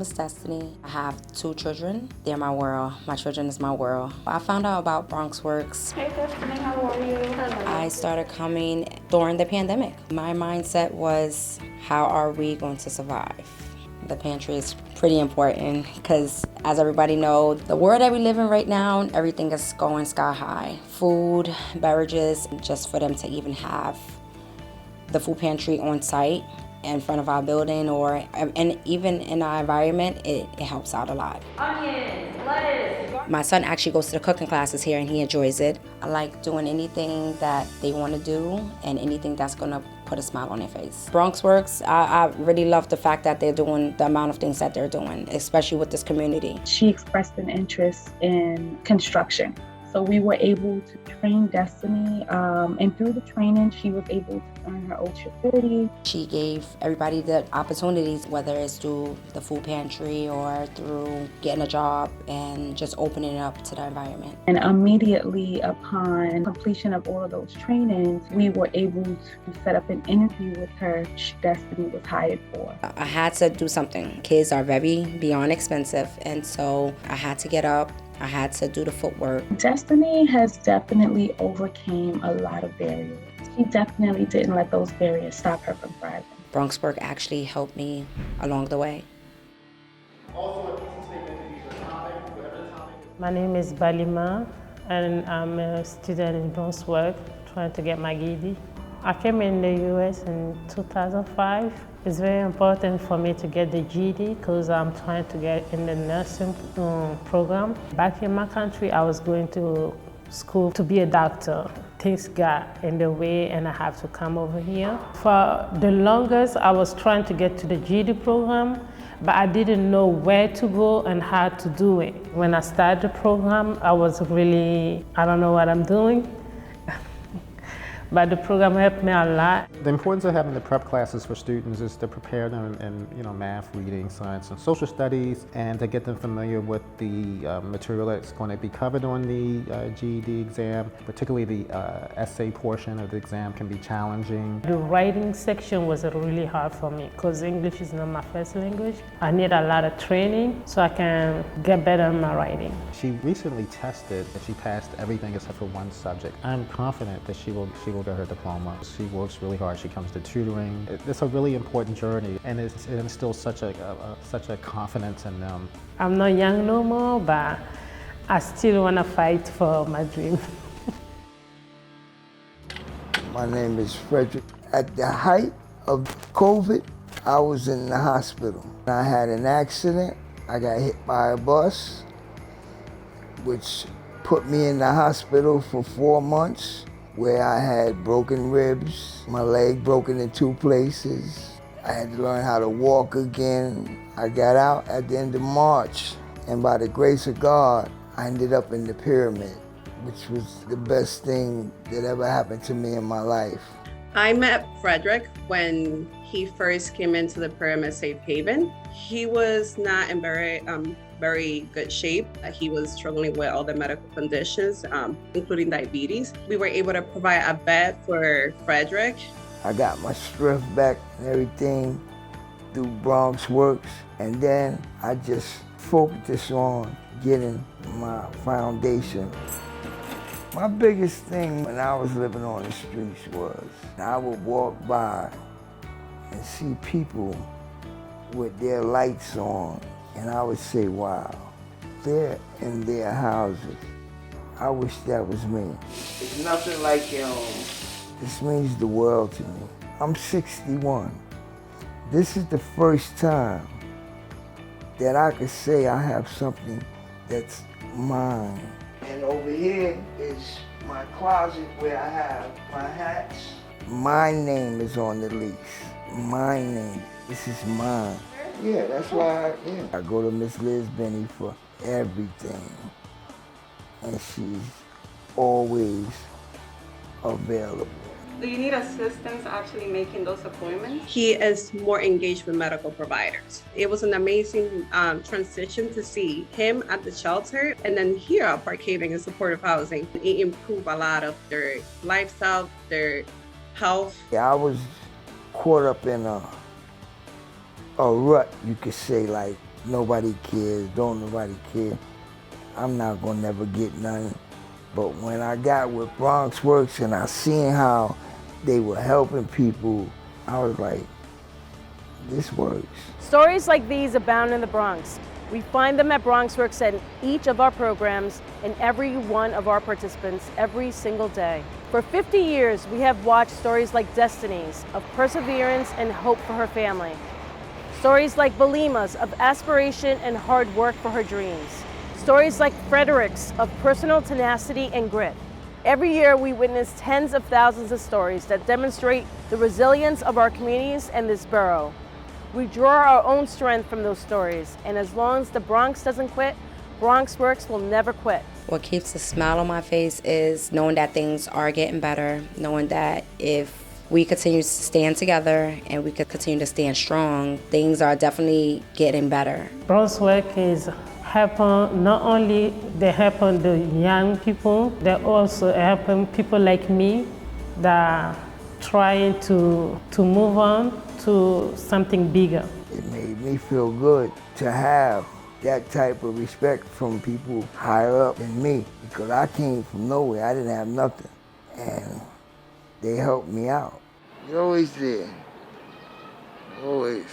is Destiny. I have 2 children. They're my world. My children is my world. I found out about BronxWorks. Hey Destiny, how are you? Hello. I started coming during the pandemic. My mindset was, how are we going to survive? The pantry is pretty important because, as everybody knows, the world that we live in right now, everything is going sky high. Food, beverages, just for them to even have the food pantry on site in front of our building and even in our environment, it helps out a lot. Onions, lettuce. My son actually goes to the cooking classes here and he enjoys it. I like doing anything that they want to do and anything that's going to put a smile on their face. BronxWorks, I really love the fact that they're doing the amount of things that they're doing, especially with this community. She expressed an interest in construction. So we were able to train Destiny, and through the training, she was able to earn her OSHA 30. She gave everybody the opportunities, whether it's through the food pantry or through getting a job and just opening it up to the environment. And immediately upon completion of all of those trainings, we were able to set up an interview with her. Destiny was hired for. I had to do something. Kids are very beyond expensive, and so I had to get up. I had to do the footwork. Destiny has definitely overcame a lot of barriers. She definitely didn't let those barriers stop her from thriving. BronxWorks actually helped me along the way. My name is Balima, and I'm a student in BronxWorks trying to get my GED. I came in the US in 2005. It's very important for me to get the GED because I'm trying to get in the nursing program. Back in my country, I was going to school to be a doctor. Things got in the way and I have to come over here. For the longest, I was trying to get to the GED program, but I didn't know where to go and how to do it. When I started the program, I was really, I don't know what I'm doing. But the program helped me a lot. The importance of having the prep classes for students is to prepare them in math, reading, science, and social studies, and to get them familiar with the material that's going to be covered on the GED exam. Particularly the essay portion of the exam can be challenging. The writing section was really hard for me because English is not my first language. I need a lot of training so I can get better in my writing. She recently tested and she passed everything except for one subject. I'm confident that she will get her diploma. She works really hard. She comes to tutoring. It's a really important journey, and it instills such a confidence in them. I'm not young no more, but I still want to fight for my dream. My name is Frederick. At the height of COVID, I was in the hospital. I had an accident. I got hit by a bus, which put me in the hospital for 4 months, where I had broken ribs, my leg broken in 2 places. I had to learn how to walk again. I got out at the end of March, and by the grace of God, I ended up in the pyramid, which was the best thing that ever happened to me in my life. I met Frederick when he first came into the pyramid Safe Haven. He was not in very good shape. He was struggling with all the medical conditions, including diabetes. We were able to provide a bed for Frederick. I got my strength back and everything through BronxWorks, and then I just focused on getting my foundation. My biggest thing when I was living on the streets was I would walk by and see people with their lights on, and I would say, wow, they're in their houses. I wish that was me. It's nothing like your own. This means the world to me. I'm 61. This is the first time that I could say I have something that's mine. And over here is my closet where I have my hats. My name is on the lease. My name. This is mine. Yeah, that's why I go to Miss Liz Benny for everything. And she's always available. Do you need assistance actually making those appointments? He is more engaged with medical providers. It was an amazing transition to see him at the shelter and then here at Park Haven in supportive housing. It improved a lot of their lifestyle, their health. Yeah, I was caught up in a rut, you could say, like nobody cares, don't nobody care, I'm not gonna never get nothing. But when I got with BronxWorks and I seen how they were helping people, I was like, this works. Stories like these abound in the Bronx. We find them at BronxWorks and each of our programs and every one of our participants every single day. For 50 years, we have watched stories like Destiny's of perseverance and hope for her family. Stories like Balima's of aspiration and hard work for her dreams. Stories like Frederick's of personal tenacity and grit. Every year, we witness tens of thousands of stories that demonstrate the resilience of our communities and this borough. We draw our own strength from those stories, and as long as the Bronx doesn't quit, BronxWorks will never quit. What keeps a smile on my face is knowing that things are getting better, knowing that if we continue to stand together and we could continue to stand strong, things are definitely getting better. BronxWorks is helping, not only they helping the young people, they also helping people like me that are trying to move on to something bigger. It made me feel good to have that type of respect from people higher up than me, because I came from nowhere, I didn't have nothing, and they helped me out. You're always there, always.